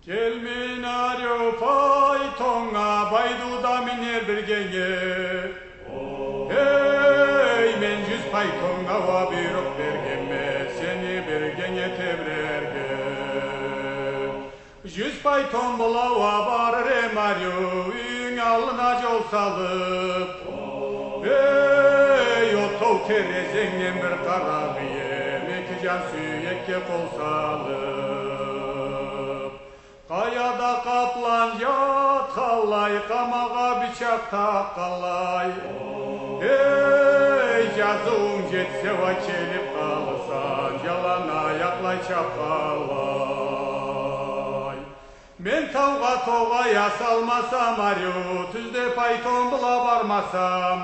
Gelminario faytonga bayduda miner birgenge. Hey men 100 faytonga va buyruq bergemme seni birgenge tebrerge. 100 fayton bulava barır Mario üyün alına yol salıp. Hey otov terezengen bir karabiye mekican süyekke kol salıp. Kayada kaplan yatalay, kamağa bıçak takalay. Hey yazığın jetse va kelip kalsan, yalan ayaklay çapalay. Men tavga toga yasalmasam aryo, tüzde payton bula barmasam.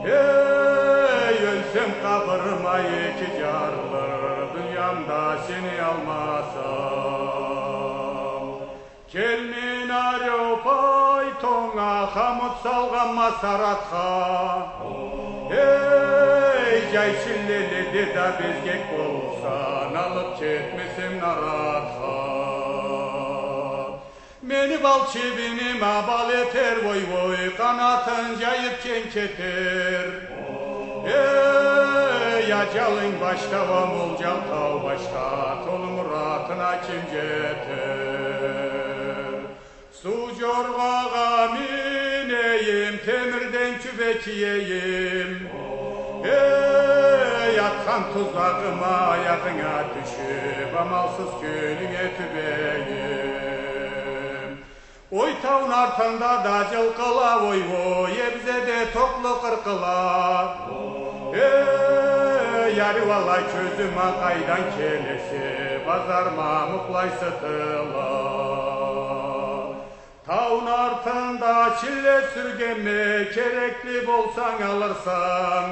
Hey ölsem kabırıma iki jarılır, dünyamda seni almasam. Gelminario faytonga hamut salgan masaratha. Hey jayşilleli da bezgek bolsan alıp ketmesem naratha. Meni bal çibinim abal eter voy voy kanatın jayıp kenketer. Hey acalın başta va molcal tav başta tolu muratına kim jeter. Su jorgaga mineyim temirden kübek yiyeyim. Hey yatkan tuzlağıma ayağına düşüp amalsız kölüne tübeyim. Oy taun artanda da cılkıla voy voy ebze de toklu kırkıla. Hey yarı vallay çözüme kaydan kelesi bazarma muklay sıtıla. Taun artında çile sürgeme kerekli bolsan alırsan.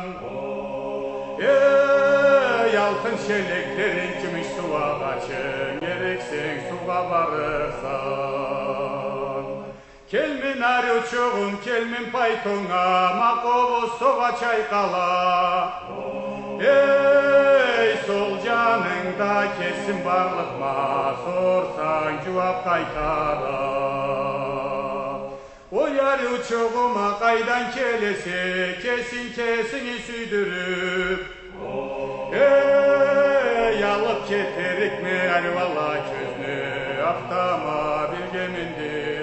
Ey altın şeleklerin gümüş suva kaçın gereksen suva varırsan. Kelmin arı uçuğum kelmin paytona makovu soğa çaykala. Ey sol canında kesin varlık ma sorsan cevap kaytara. O yarı uçuğuma kaydan kelesi kesin kesini süydürüp. Ey alıp keterik mi ervala çözünü aftama bir gemindir.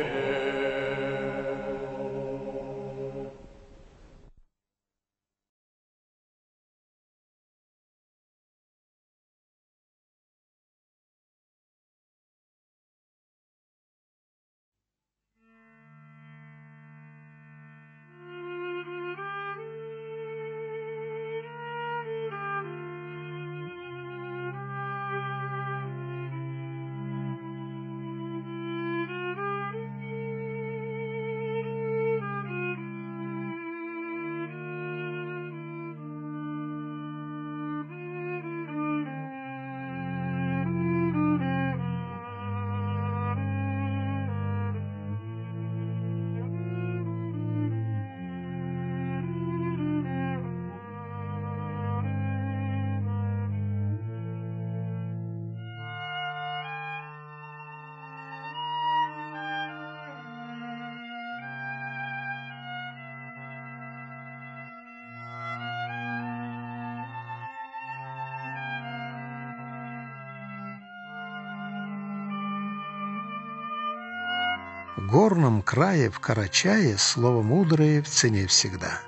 В горном крае, в Карачае, слово мудрое в цене всегда.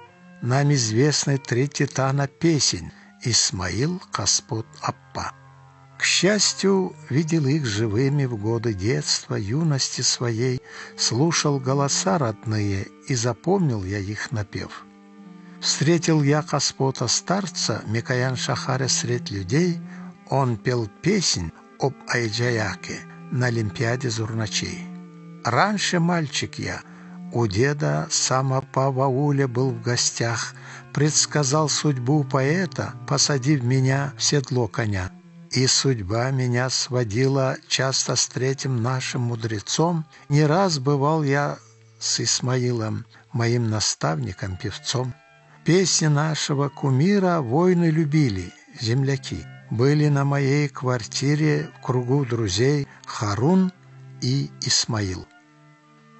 Нам известны 3 титана песен — Исмаил, Каспут, Аппа. К счастью, видел их живыми в годы детства, юности своей, слушал голоса родные, и запомнил я их напев. Встретил я Каспота старца, Микоян Шахаря средь людей, он пел песнь об Айджаяке на Олимпиаде Зурначей. Раньше мальчик я, у деда сама по Вауле был в гостях, предсказал судьбу поэта, посадив меня в седло коня. И судьба меня сводила часто с третьим нашим мудрецом. Не раз бывал я с Исмаилом, моим наставником-певцом. Песни нашего кумира воины любили, земляки. Были на моей квартире в кругу друзей Харун и Исмаил.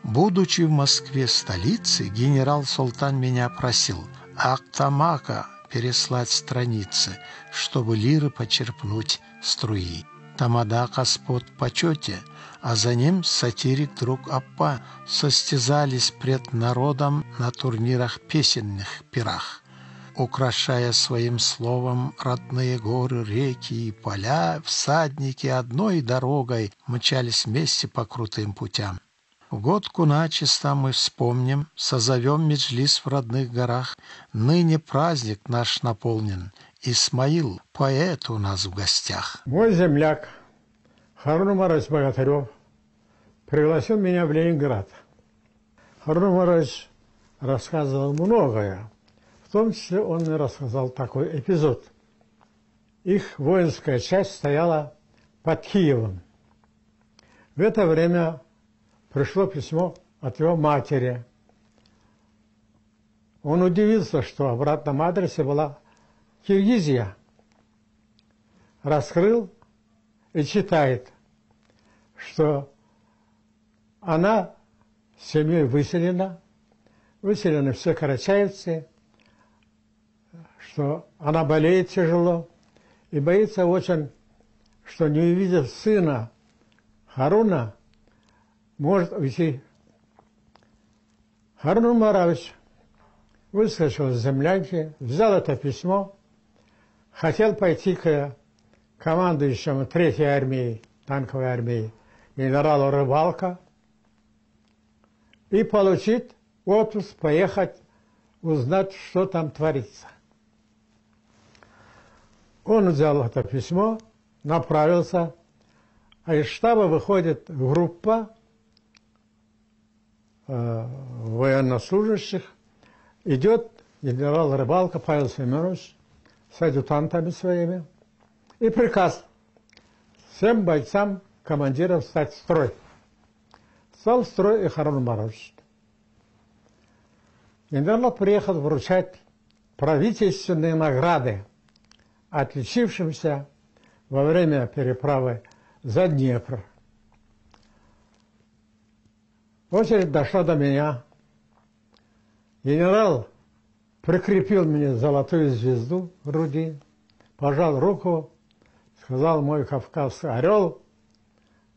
Будучи в Москве столице, генерал-султан меня просил Ахтамака переслать страницы, чтобы лиры почерпнуть струи. Тамада Каспот в почете, а за ним сатирик друг Аппа состязались пред народом на турнирах песенных пирах, украшая своим словом родные горы, реки и поля, всадники одной дорогой мчались вместе по крутым путям. В год Куначиста мы вспомним, созовем меджлис в родных горах. Ныне праздник наш наполнен. Исмаил, поэт у нас в гостях. Мой земляк Харун Умарович Богатырев пригласил меня в Ленинград. Харун Умарович рассказывал многое. В том числе он мне рассказал такой эпизод. Их воинская часть стояла под Киевом. В это время пришло письмо от его матери. Он удивился, что в обратном адресе была Киргизия. Раскрыл и читает, что она с семьей выселены все карачаевцы, что она болеет тяжело и боится очень, что не увидев сына Харуна, может уйти. Харун Умарович выскочил из землянки, взял это письмо, хотел пойти к командующему 3-й армии, танковой армии, генералу Рыбалко, и получить отпуск, поехать, узнать, что там творится. Он взял это письмо, направился, а из штаба выходит группа военнослужащих, идет генерал Рыбалко Павел Семенович с адъютантами своими, и приказ всем бойцам, командирам встать в строй. Стал в строй и Харун Умарович. Генерал приехал вручать правительственные награды отличившимся во время переправы за Днепр. Очередь дошла до меня. Генерал прикрепил мне золотую звезду в груди, пожал руку, сказал: мой кавказский орел,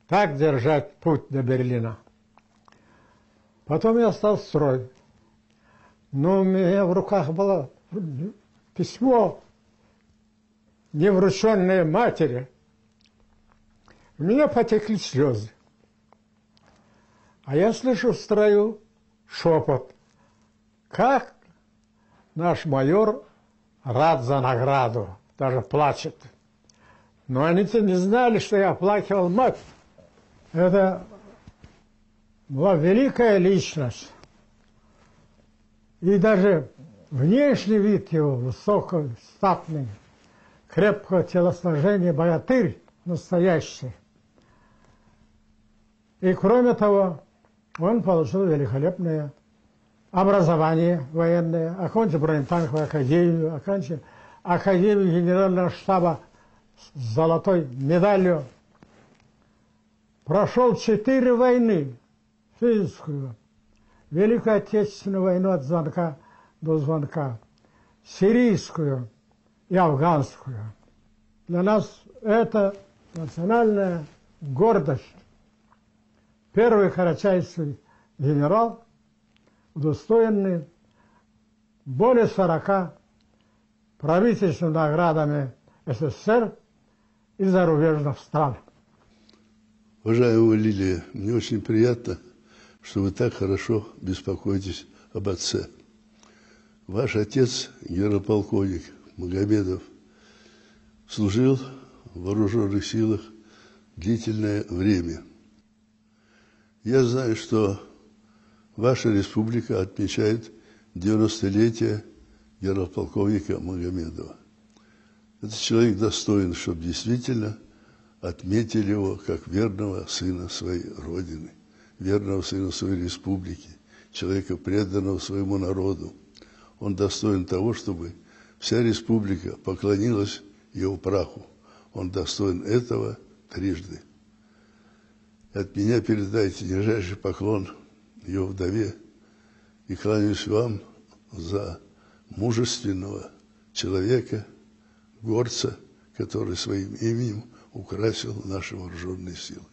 так держать путь до Берлина. Потом я стал в строй. Но у меня в руках было письмо, не врученное матери. У меня потекли слезы. А я слышу в строю шепот. Как наш майор рад за награду, даже плачет. Но они-то не знали, что я оплакивал мать. Это была великая личность. И даже внешний вид его, высокий, статный, крепкого телосложения, богатырь настоящий. И кроме того, он получил великолепное образование военное, окончил бронетанковую академию, окончил академию генерального штаба с золотой медалью. Прошел 4 войны, финскую, Великую Отечественную войну от звонка до звонка, сирийскую и афганскую. Для нас это национальная гордость. Первый карачайский генерал, удостоенный более 40 правительственными наградами СССР и зарубежных стран. Уважаемая Лилия, мне очень приятно, что вы так хорошо беспокоитесь об отце. Ваш отец, генерал-полковник Магомедов, служил в вооруженных силах длительное время. Я знаю, что ваша республика отмечает 90-летие генерал-полковника Магомедова. Этот человек достоин, чтобы действительно отметили его как верного сына своей Родины, верного сына своей республики, человека, преданного своему народу. Он достоин того, чтобы вся республика поклонилась его праху. Он достоин этого трижды. От меня передайте нижайший поклон ее вдове и кланяюсь вам за мужественного человека, горца, который своим именем украсил наши вооруженные силы.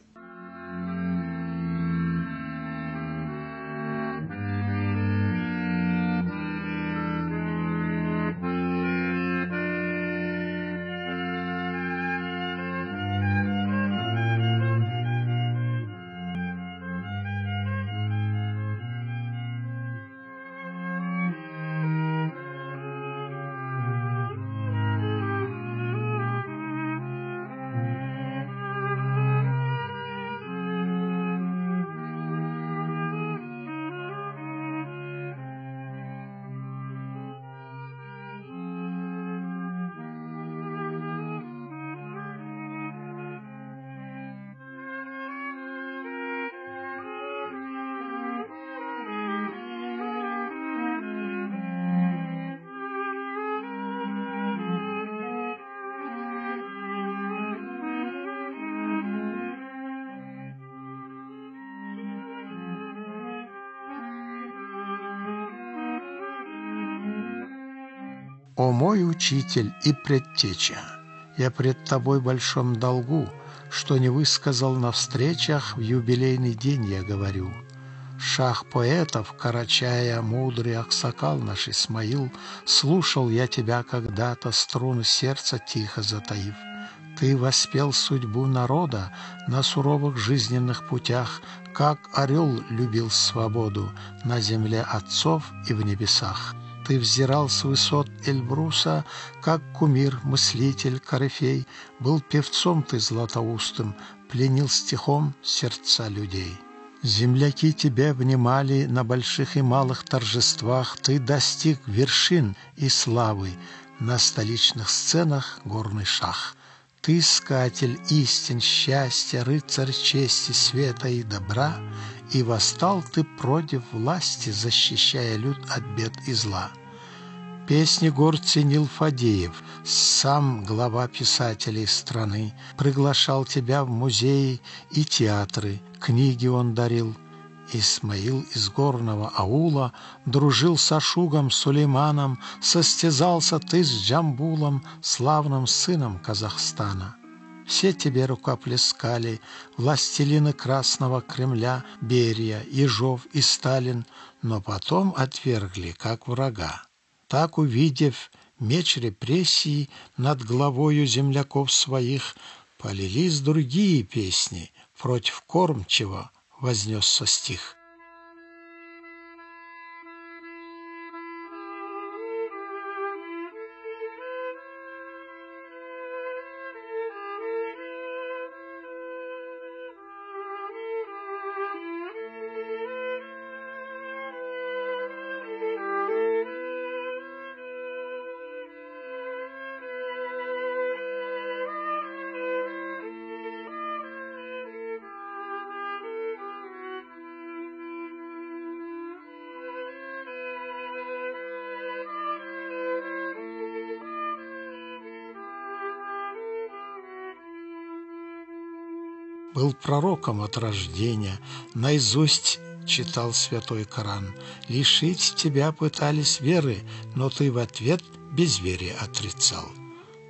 «О мой учитель и предтеча, я пред тобой в большом долгу, что не высказал на встречах, в юбилейный день я говорю. Шах поэтов, Карачая, мудрый Аксакал наш Исмаил, слушал я тебя когда-то, струны сердца тихо затаив. Ты воспел судьбу народа на суровых жизненных путях, как орел любил свободу на земле отцов и в небесах. Ты взирал с высот Эльбруса, как кумир, мыслитель, корифей. Был певцом ты златоустым, пленил стихом сердца людей. Земляки тебя внимали на больших и малых торжествах. Ты достиг вершин и славы на столичных сценах горный шах. Ты искатель истин, счастья, рыцарь чести, света и добра, и восстал ты против власти, защищая люд от бед и зла. Песни гор ценил Фадеев, сам глава писателей страны, приглашал тебя в музеи и театры, книги он дарил. Исмаил из горного аула дружил с Ашугом Сулейманом, состязался ты с Джамбулом, славным сыном Казахстана. Все тебе рукоплескали, властелины Красного Кремля, Берия, Ежов и Сталин, но потом отвергли, как врага. Так, увидев меч репрессий над главою земляков своих, полились другие песни, против кормчего вознесся стих. Был пророком от рождения, наизусть читал святой Коран. Лишить тебя пытались веры, но ты в ответ безверие отрицал.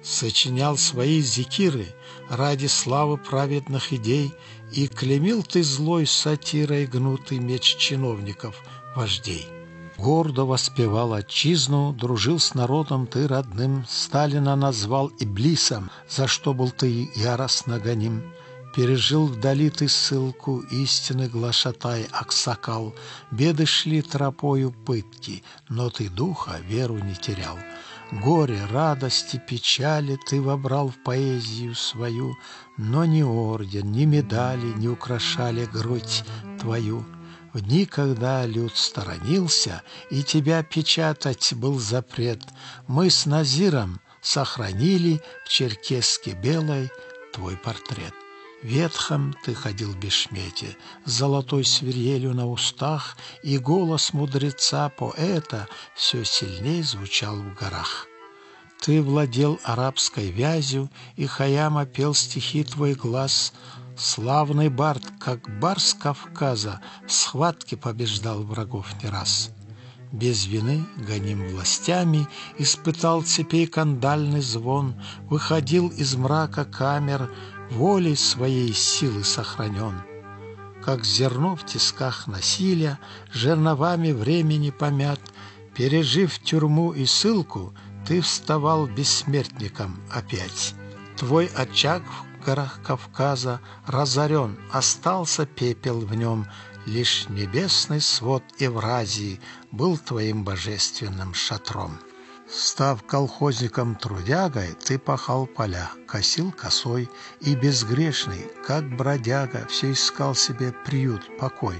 Сочинял свои зикиры ради славы праведных идей, и клеймил ты злой сатирой гнутый меч чиновников, вождей. Гордо воспевал отчизну, дружил с народом ты родным, Сталина назвал иблисом, за что был ты яростно гоним. Пережил вдали ты ссылку, истины глашатай Аксакал. Беды шли тропою пытки, но ты духа, веру не терял. Горе, радости, печали ты вобрал в поэзию свою, но ни орден, ни медали не украшали грудь твою. В дни, когда люд сторонился, и тебя печатать был запрет, мы с Назиром сохранили в черкеске белой твой портрет. Ветхом ты ходил в бешмете, с золотой свирелью на устах, и голос мудреца-поэта все сильней звучал в горах. Ты владел арабской вязью, и Хаяма пел стихи твой глаз, Славный бард, как барс Кавказа, в схватке побеждал врагов не раз. Без вины, гоним властями, испытал цепей кандальный звон, выходил из мрака камер, волей своей силы сохранен. Как зерно в тисках насилия, жерновами времени помят, пережив тюрьму и ссылку, ты вставал бессмертником опять. Твой очаг в горах Кавказа разорен, остался пепел в нем, лишь небесный свод Евразии был твоим божественным шатром. Став колхозником-трудягой, ты пахал поля, косил косой, и безгрешный, как бродяга, все искал себе приют, покой.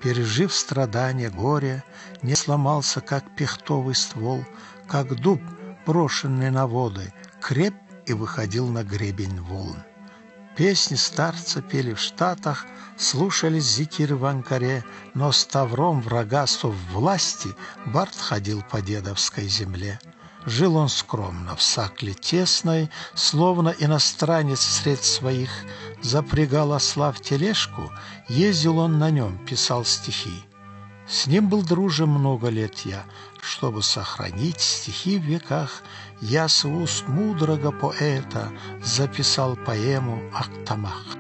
Пережив страдания, горе, не сломался, как пихтовый ствол, как дуб, брошенный на воды, креп и выходил на гребень волн. Песни старца пели в Штатах, слушались зикиры в Анкаре, но с тавром врага соввласти бард ходил по дедовской земле. Жил он скромно в сакле тесной, словно иностранец средь своих, запрягал осла в тележку, ездил он на нем, писал стихи. С ним был дружен много лет я, чтобы сохранить стихи в веках, я с уст мудрого поэта записал поэму «Ахтамах».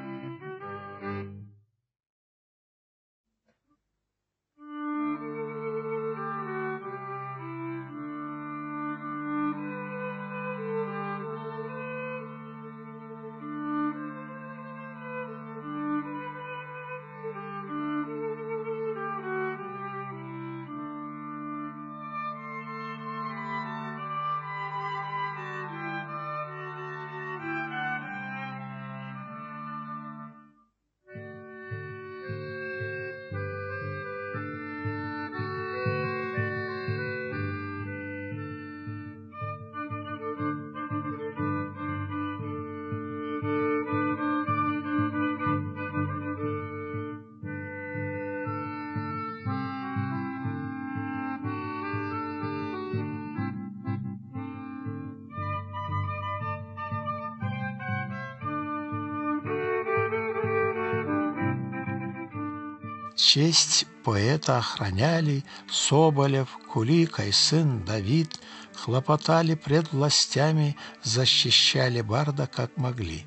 Честь поэта охраняли Соболев, Кулика и сын Давид, хлопотали пред властями, защищали барда как могли.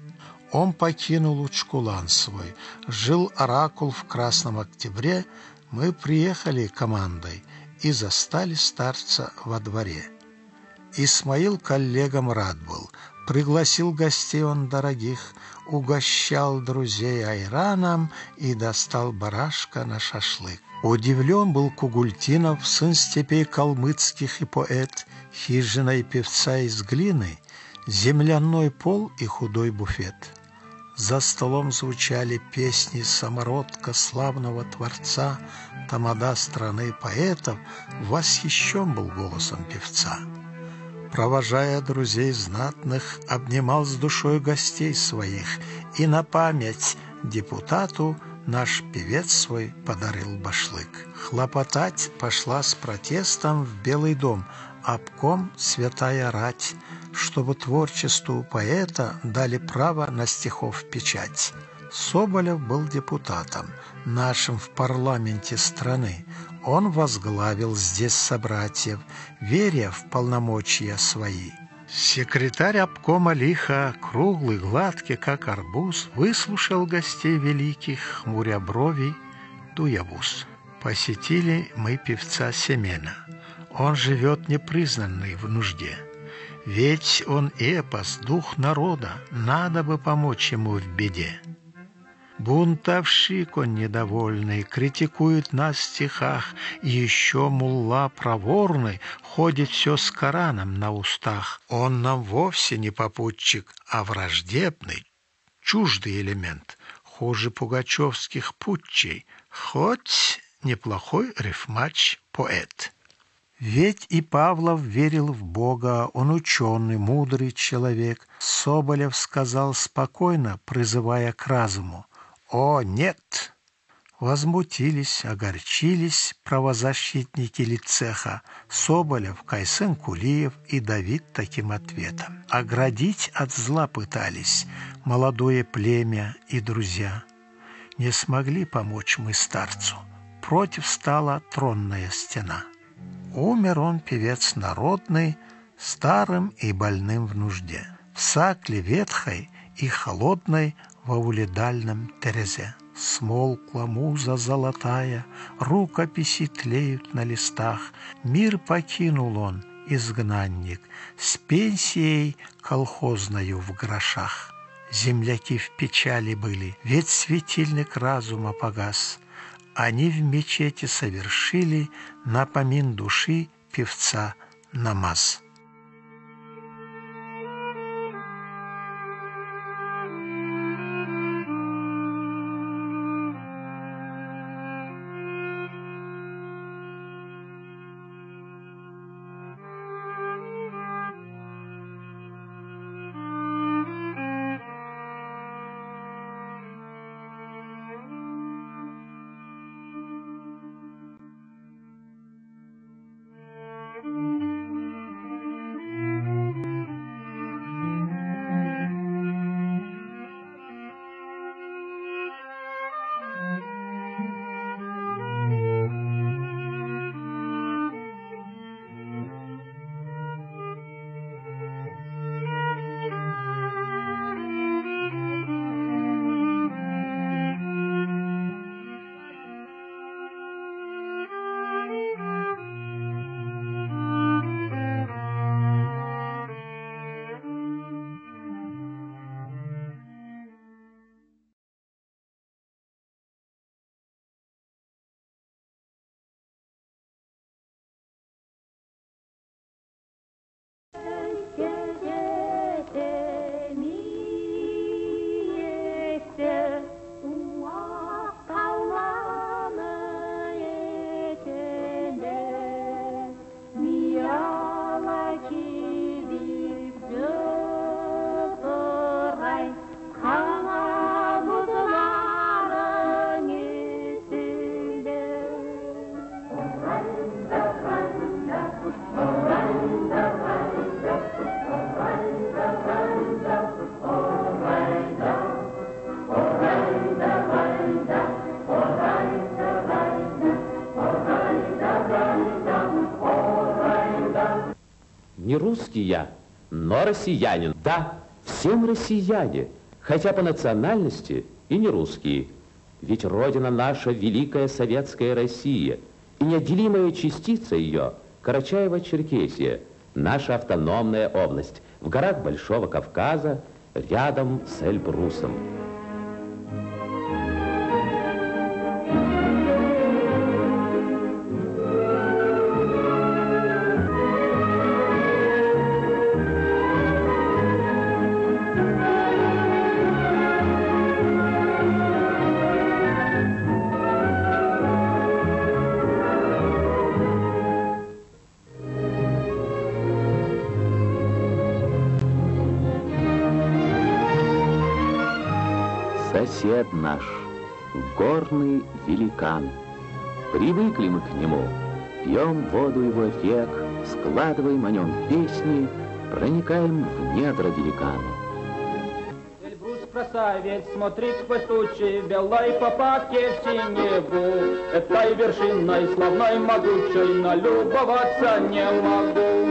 Он покинул Учкулан свой, жил оракул в Красном Октябре, мы приехали командой и застали старца во дворе. Исмаил коллегам рад был, пригласил гостей он дорогих, угощал друзей айраном и достал барашка на шашлык. Удивлен был Кугультинов, сын степей калмыцких и поэт, хижина и певца из глины, земляной пол и худой буфет. За столом звучали песни самородка славного творца, тамада страны поэтов, восхищен был голосом певца. Провожая друзей знатных, обнимал с душой гостей своих, и на память депутату наш певец свой подарил башлык. Хлопотать пошла с протестом в Белый дом, обком святая рать, чтобы творчеству поэта дали право на стихов печать. Соболев был депутатом, нашим в парламенте страны. Он возглавил здесь собратьев, веря в полномочия свои. Секретарь обкома лихо, круглый, гладкий, как арбуз, выслушал гостей великих, хмуря брови, дуя в ус. Посетили мы певца Семена. Он живет непризнанный в нужде. Ведь он эпос, дух народа, надо бы помочь ему в беде. Бунтовщик он недовольный, критикует нас в стихах, и еще мулла проворный ходит все с Кораном на устах. Он нам вовсе не попутчик, а враждебный, чуждый элемент, хуже пугачевских путчей, хоть неплохой рифмач, поэт. Ведь и Павлов верил в Бога, он ученый, мудрый человек. Соболев сказал спокойно, призывая к разуму: «О, нет! Возмутились, огорчились правозащитники лицеха Соболев, Кайсен-Кулиев и Давид таким ответом. Оградить от зла пытались молодое племя и друзья. Не смогли помочь мы старцу, против стала тронная стена. Умер он, певец народный, старым и больным в нужде, в сакле ветхой и холодной во уледальном терезе. Смолкла муза золотая, рукописи тлеют на листах. Мир покинул он, изгнанник, с пенсией колхозною в грошах. Земляки в печали были, ведь светильник разума погас. Они в мечети совершили напомин души певца намаз. Не русский я, но россиянин. Да, все мы россияне, хотя по национальности и не русские. Ведь родина наша великая советская Россия, и неотделимая частица ее Карачаево-Черкесия, наша автономная область в горах Большого Кавказа, рядом с Эльбрусом. Сосед наш, горный великан. Привыкли мы к нему, пьем воду его рек, складываем о нем песни, проникаем в недра великана. Эльбрус красавец, смотрит сквозь тучи, белой попадки в синеву. Этой вершиной славной могучей налюбоваться не могу.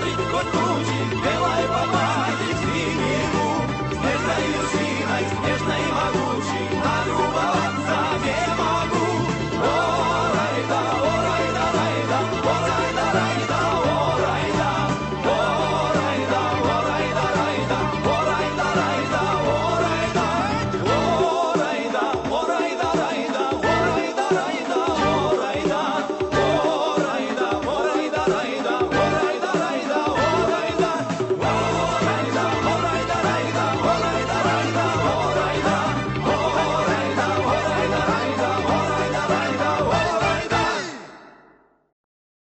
смотрит в тучи, белая папа.